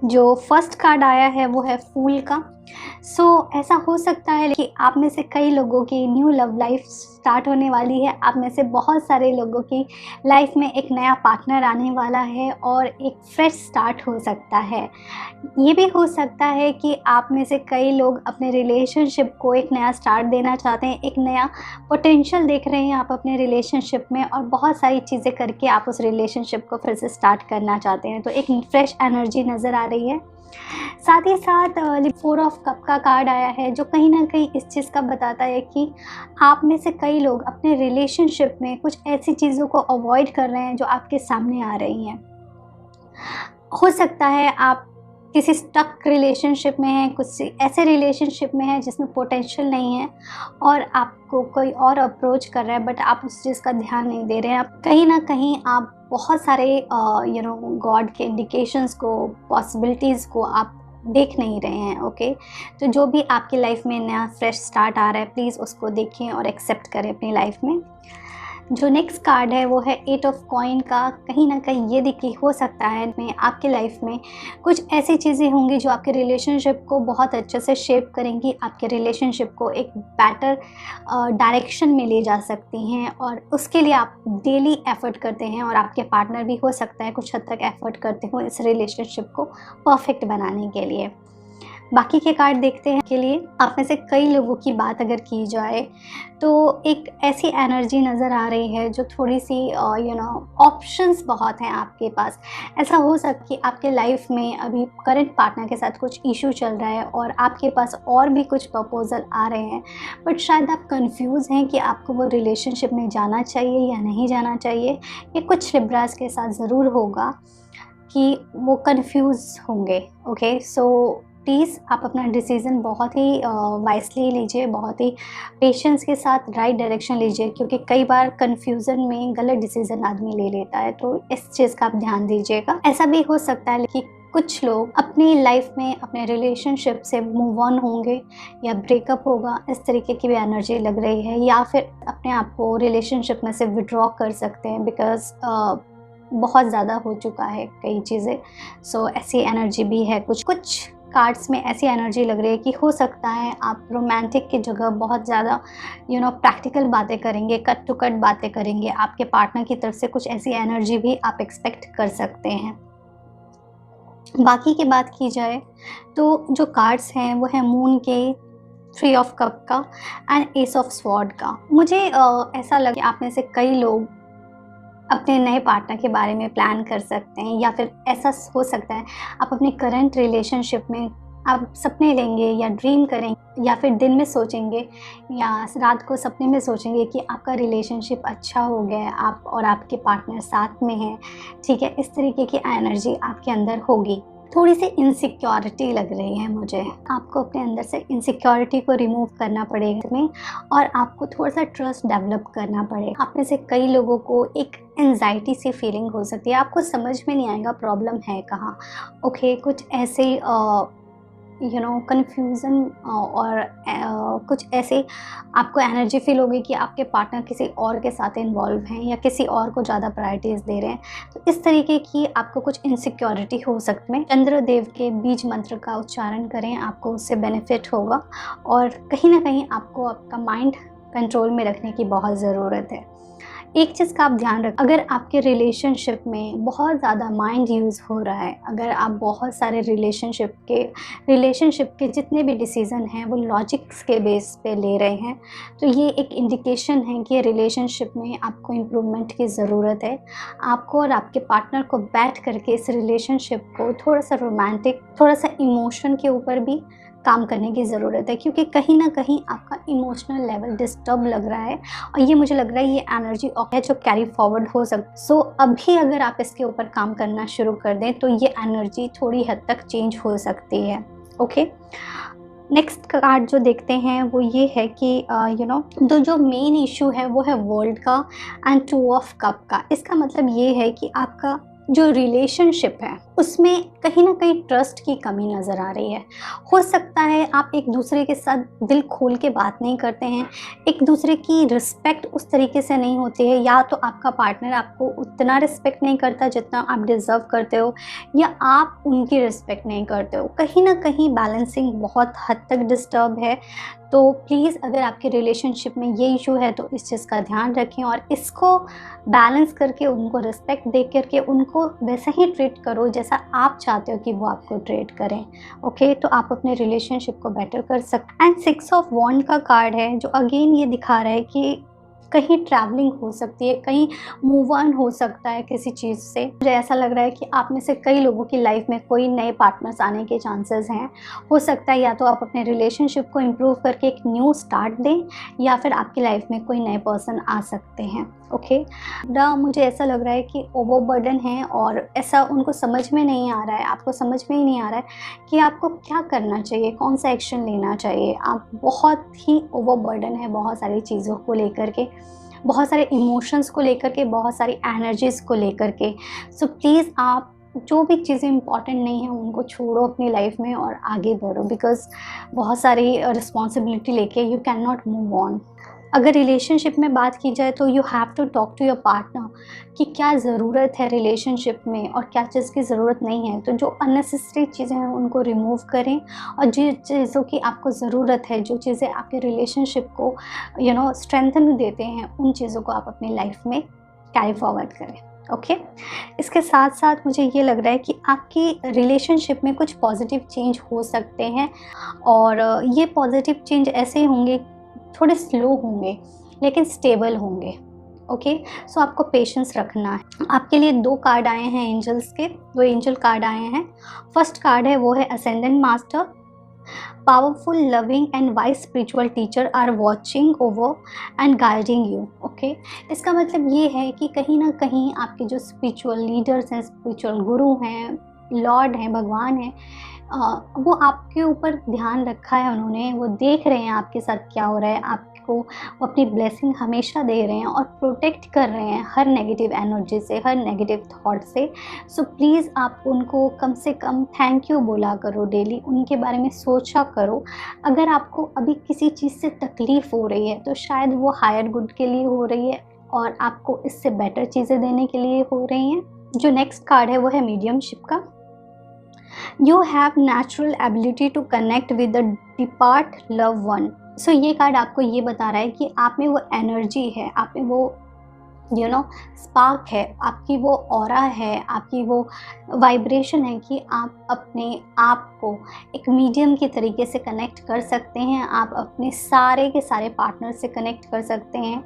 जो first card आया है वो है फूल का। ऐसा हो सकता है कि आप में से कई लोगों की न्यू लव लाइफ स्टार्ट होने वाली है। आप में से बहुत सारे लोगों की लाइफ में एक नया पार्टनर आने वाला है और एक फ्रेश स्टार्ट हो सकता है। ये भी हो सकता है कि आप में से कई लोग अपने रिलेशनशिप को एक नया स्टार्ट देना चाहते हैं, एक नया पोटेंशियल देख रहे हैं आप अपने रिलेशनशिप में, और बहुत सारी चीज़ें करके आप उस रिलेशनशिप को फिर से स्टार्ट करना चाहते हैं। तो एक फ्रेश एनर्जी नज़र आ रही है। साथ ही साथ 4 ऑफ कप का कार्ड आया है, जो कहीं ना कहीं इस चीज़ का बताता है कि आप में से कई लोग अपने रिलेशनशिप में कुछ ऐसी चीज़ों को अवॉइड कर रहे हैं जो आपके सामने आ रही हैं। हो सकता है आप किसी स्टक रिलेशनशिप में हैं, कुछ ऐसे रिलेशनशिप में हैं जिसमें पोटेंशियल नहीं है और आपको कोई और अप्रोच कर रहा है, बट आप उस चीज़ का ध्यान नहीं दे रहे हैं। आप कहीं ना कहीं आप बहुत सारे गॉड के इंडिकेशंस को, पॉसिबिलिटीज़ को आप देख नहीं रहे हैं। ओके, तो जो भी आपकी लाइफ में नया फ्रेश स्टार्ट आ रहा है, प्लीज़ उसको देखें और एक्सेप्ट करें अपनी लाइफ में। जो नेक्स्ट कार्ड है वो है 8 ऑफ कॉइन का। कहीं ना कहीं ये देखिए, हो सकता है में आपकी लाइफ में कुछ ऐसी चीज़ें होंगी जो आपके रिलेशनशिप को बहुत अच्छे से शेप करेंगी, आपके रिलेशनशिप को एक बेटर डायरेक्शन में ले जा सकती हैं, और उसके लिए आप डेली एफर्ट करते हैं और आपके पार्टनर भी हो सकता है कुछ हद तक एफर्ट करते हो इस रिलेशनशिप को परफेक्ट बनाने के लिए। बाकी के कार्ड देखते हैं के लिए। आप में से कई लोगों की बात अगर की जाए तो एक ऐसी एनर्जी नज़र आ रही है जो थोड़ी सी ऑप्शंस बहुत हैं आपके पास। ऐसा हो सकता है कि आपके लाइफ में अभी करंट पार्टनर के साथ कुछ इशू चल रहा है और आपके पास और भी कुछ प्रपोजल आ रहे हैं, बट शायद आप कंफ्यूज हैं कि आपको वो रिलेशनशिप में जाना चाहिए या नहीं जाना चाहिए। ये कुछ लिब्रास के साथ ज़रूर होगा कि वो कंफ्यूज होंगे। ओके, सो प्लीज़ आप अपना डिसीज़न बहुत ही वाइसली लीजिए, बहुत ही पेशेंस के साथ राइट डायरेक्शन लीजिए, क्योंकि कई बार कन्फ्यूज़न में गलत डिसीज़न आदमी ले लेता है। तो इस चीज़ का आप ध्यान दीजिएगा। ऐसा भी हो सकता है कि कुछ लोग अपनी लाइफ में अपने रिलेशनशिप से मूव ऑन होंगे या ब्रेकअप होगा, इस तरीके की भी एनर्जी लग रही है, या फिर अपने आप को रिलेशनशिप में से विड्रॉ कर सकते हैं बिकॉज बहुत ज़्यादा हो चुका है कई चीज़ें। सो ऐसी एनर्जी भी है। कुछ कार्ड्स में ऐसी एनर्जी लग रही है कि हो सकता है आप रोमांटिक की जगह बहुत ज़्यादा प्रैक्टिकल बातें करेंगे, कट टू कट बातें करेंगे। आपके पार्टनर की तरफ से कुछ ऐसी एनर्जी भी आप एक्सपेक्ट कर सकते हैं। बाकी की बात की जाए तो जो कार्ड्स हैं वो है मून के, 3 ऑफ कप का एंड एस ऑफ स्वॉर्ड का। मुझे ऐसा लगा कि आप में से कई लोग अपने नए पार्टनर के बारे में प्लान कर सकते हैं, या फिर ऐसा हो सकता है आप अपने करंट रिलेशनशिप में आप सपने लेंगे या ड्रीम करेंगे, या फिर दिन में सोचेंगे या रात को सपने में सोचेंगे कि आपका रिलेशनशिप अच्छा हो गया है, आप और आपके पार्टनर साथ में हैं। ठीक है, इस तरीके की एनर्जी आपके अंदर होगी। थोड़ी सी इनसिक्योरिटी लग रही है मुझे। आपको अपने अंदर से इनसिक्योरिटी को रिमूव करना पड़ेगा में, और आपको थोड़ा सा ट्रस्ट डेवलप करना पड़ेगा। आप में से कई लोगों को एक एंजाइटी सी फीलिंग हो सकती है, आपको समझ में नहीं आएगा प्रॉब्लम है कहाँ। ओके, कुछ ऐसे कन्फ्यूज़न और कुछ ऐसे आपको एनर्जी फील होगी कि आपके पार्टनर किसी और के साथ इन्वॉल्व हैं या किसी और को ज़्यादा प्रायोरिटीज़ दे रहे हैं। तो इस तरीके की आपको कुछ इनसिक्योरिटी हो सकती है। चंद्रदेव के बीज मंत्र का उच्चारण करें, आपको उससे बेनिफिट होगा, और कहीं ना कहीं आपको आपका माइंड कंट्रोल में रखने की बहुत ज़रूरत है। एक चीज़ का आप ध्यान रखें, अगर आपके रिलेशनशिप में बहुत ज़्यादा माइंड यूज़ हो रहा है, अगर आप बहुत सारे रिलेशनशिप के जितने भी डिसीज़न हैं वो लॉजिक्स के बेस पे ले रहे हैं, तो ये एक इंडिकेशन है कि रिलेशनशिप में आपको इम्प्रूवमेंट की ज़रूरत है। आपको और आपके पार्टनर को बैठ करके इस रिलेशनशिप को थोड़ा सा रोमांटिक, थोड़ा सा इमोशन के ऊपर भी काम करने की ज़रूरत है, क्योंकि कहीं ना कहीं आपका इमोशनल लेवल डिस्टर्ब लग रहा है, और ये मुझे लग रहा है ये एनर्जी है जो कैरी फॉरवर्ड हो सकती। सो अभी अगर आप इसके ऊपर काम करना शुरू कर दें तो ये एनर्जी थोड़ी हद तक चेंज हो सकती है। ओके, नेक्स्ट कार्ड जो देखते हैं वो ये है कि तो जो मेन इशू है वो है वर्ल्ड का एंड 2 ऑफ कप का। इसका मतलब ये है कि आपका जो रिलेशनशिप है उसमें कहीं ना कहीं ट्रस्ट की कमी नज़र आ रही है। हो सकता है आप एक दूसरे के साथ दिल खोल के बात नहीं करते हैं, एक दूसरे की रिस्पेक्ट उस तरीके से नहीं होती है, या तो आपका पार्टनर आपको उतना रिस्पेक्ट नहीं करता जितना आप डिज़र्व करते हो, या आप उनकी रिस्पेक्ट नहीं करते हो। कहीं ना कहीं बैलेंसिंग बहुत हद तक डिस्टर्ब है। तो प्लीज़ अगर आपके रिलेशनशिप में ये इशू है तो इस चीज़ का ध्यान रखें और इसको बैलेंस करके, उनको रिस्पेक्ट दे करके उनको वैसा ही ट्रीट करो जैसा आप चाहते हो कि वो आपको ट्रीट करें। ओके, तो आप अपने रिलेशनशिप को बेटर कर सकते। एंड 6 ऑफ वॉन्ड का कार्ड है जो अगेन ये दिखा रहा है कि कहीं ट्रैवलिंग हो सकती है, कहीं मूव ऑन हो सकता है किसी चीज़ से। मुझे ऐसा लग रहा है कि आप में से कई लोगों की लाइफ में कोई नए पार्टनर्स आने के चांसेस हैं। हो सकता है या तो आप अपने रिलेशनशिप को इम्प्रूव करके एक न्यू स्टार्ट दें, या फिर आपकी लाइफ में कोई नए पर्सन आ सकते हैं। ओके, मुझे ऐसा लग रहा है कि ओवरबर्डन है और ऐसा उनको समझ में नहीं आ रहा है, आपको समझ में ही नहीं आ रहा है कि आपको क्या करना चाहिए, कौन सा एक्शन लेना चाहिए। आप बहुत ही ओवरबर्डन है बहुत सारी चीज़ों को लेकर के, बहुत सारे इमोशंस को लेकर के, बहुत सारी एनर्जीज़ को लेकर के। सो प्लीज़ आप जो भी चीज़ें इंपॉर्टेंट नहीं हैं उनको छोड़ो अपनी लाइफ में और आगे बढ़ो, बिकॉज़ बहुत सारी रिस्पॉन्सिबिलिटी लेके you can not move on. अगर रिलेशनशिप में बात की जाए तो you have to talk to your partner कि क्या ज़रूरत है रिलेशनशिप में और क्या चीज़ की ज़रूरत नहीं है। तो जो अननेसेसरी चीज़ें हैं उनको रिमूव करें, और जिन चीज़ों की आपको ज़रूरत है, जो चीज़ें आपके रिलेशनशिप को स्ट्रेंथन देते हैं, उन चीज़ों को आप अपनी लाइफ में कैरी फॉरवर्ड करें। ओके, इसके साथ साथ मुझे ये लग रहा है कि आपकी रिलेशनशिप में कुछ पॉजिटिव चेंज हो सकते हैं, और ये पॉजिटिव चेंज ऐसे होंगे, थोड़े स्लो होंगे लेकिन स्टेबल होंगे। ओके, सो आपको पेशेंस रखना है। आपके लिए 2 कार्ड आए हैं एंजल्स के, 2 एंजल कार्ड आए हैं। फर्स्ट कार्ड है वो है ascendant master. Powerful, loving and wise spiritual teacher are watching over and guiding you. Okay, इसका मतलब ये है कि कहीं ना कहीं आपके जो स्पिरिचुअल लीडर्स हैं, स्पिरिचुअल गुरु हैं, लॉर्ड हैं, भगवान हैं, वो आपके ऊपर ध्यान रखा है उन्होंने, वो देख रहे हैं आपके साथ क्या हो रहा है, आपको वो अपनी ब्लेसिंग हमेशा दे रहे हैं और प्रोटेक्ट कर रहे हैं हर नेगेटिव एनर्जी से, हर नेगेटिव थॉट से। सो प्लीज़ आप उनको कम से कम थैंक यू बोला करो डेली, उनके बारे में सोचा करो। अगर आपको अभी किसी चीज़ से तकलीफ़ हो रही है तो शायद वो हायर गुड के लिए हो रही है और आपको इससे बेटर चीज़ें देने के लिए हो रही हैं। जो नेक्स्ट कार्ड है वो है मीडियमशिप का। You have natural ability to connect with the depart loved one। सो ये कार्ड आपको ये बता रहा है कि आप में वो एनर्जी है, आप में वो स्पार्क है, आपकी वो ऑरा है, आपकी वो वाइब्रेशन है कि आप अपने आप को एक मीडियम के तरीके से कनेक्ट कर सकते हैं। आप अपने सारे के सारे पार्टनर से कनेक्ट कर सकते हैं।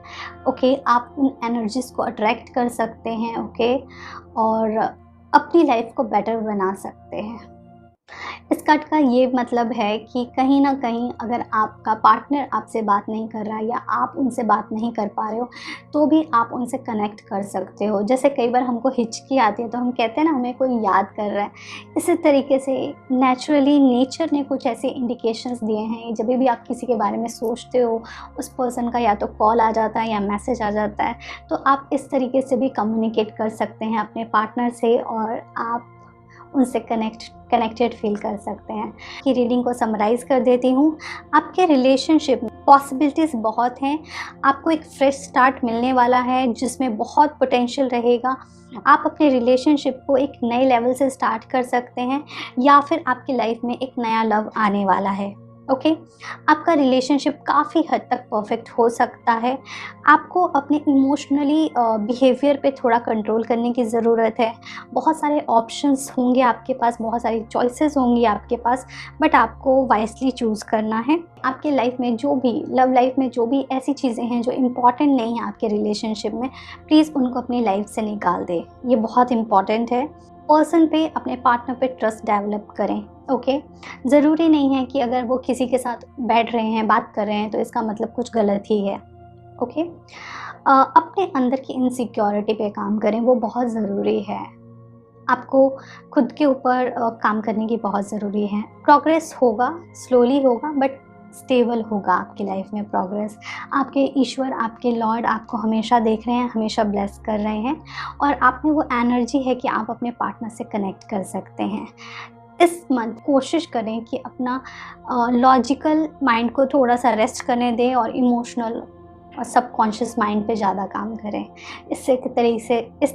ओके, आप उन एनर्जीज़ को अट्रैक्ट कर सकते हैं। ओके, और अपनी लाइफ को बेटर बना सकते हैं। इस कार्ड का ये मतलब है कि कहीं ना कहीं अगर आपका पार्टनर आपसे बात नहीं कर रहा है या आप उनसे बात नहीं कर पा रहे हो तो भी आप उनसे कनेक्ट कर सकते हो। जैसे कई बार हमको हिचकी आती है तो हम कहते हैं ना हमें कोई याद कर रहा है, इसी तरीके से नेचुरली नेचर ने कुछ ऐसे इंडिकेशंस दिए हैं। जब भी आप किसी के बारे में सोचते हो उस पर्सन का या तो कॉल आ जाता है या मैसेज आ जाता है, तो आप इस तरीके से भी कम्युनिकेट कर सकते हैं अपने पार्टनर से और आप उनसे कनेक्टेड फील कर सकते हैं। कि रीडिंग को समराइज़ कर देती हूँ। आपके रिलेशनशिप में पॉसिबिलिटीज़ बहुत हैं, आपको एक फ्रेश स्टार्ट मिलने वाला है जिसमें बहुत पोटेंशियल रहेगा। आप अपने रिलेशनशिप को एक नए लेवल से स्टार्ट कर सकते हैं या फिर आपकी लाइफ में एक नया लव आने वाला है। ओके, आपका रिलेशनशिप काफ़ी हद तक परफेक्ट हो सकता है। आपको अपने इमोशनली बिहेवियर पे थोड़ा कंट्रोल करने की ज़रूरत है। बहुत सारे ऑप्शंस होंगे आपके पास, बहुत सारी चॉइसेस होंगी आपके पास, बट आपको वाइसली चूज़ करना है। आपके लाइफ में जो भी लव लाइफ में जो भी ऐसी चीज़ें हैं जो इम्पॉर्टेंट नहीं हैं आपके रिलेशनशिप में, प्लीज़ उनको अपनी लाइफ से निकाल दें। ये बहुत इम्पॉर्टेंट है। पर्सन पे, अपने पार्टनर पे ट्रस्ट डेवलप करें। ओके, ज़रूरी नहीं है कि अगर वो किसी के साथ बैठ रहे हैं, बात कर रहे हैं तो इसका मतलब कुछ गलत ही है। ओके, अपने अंदर की इनसिक्योरिटी पे काम करें, वो बहुत ज़रूरी है। आपको खुद के ऊपर काम करने की बहुत ज़रूरी है। प्रोग्रेस होगा, स्लोली होगा, बट स्टेबल होगा आपकी लाइफ में प्रोग्रेस। आपके ईश्वर, आपके लॉर्ड आपको हमेशा देख रहे हैं, हमेशा ब्लेस कर रहे हैं और आप में वो एनर्जी है कि आप अपने पार्टनर से कनेक्ट कर सकते हैं। इस मंथ कोशिश करें कि अपना लॉजिकल माइंड को थोड़ा-सा रेस्ट करने दें और इमोशनल और सबकॉन्शियस माइंड पे ज़्यादा काम करें। इस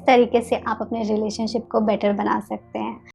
तरीके से आप अपने रिलेशनशिप को बेटर बना सकते हैं।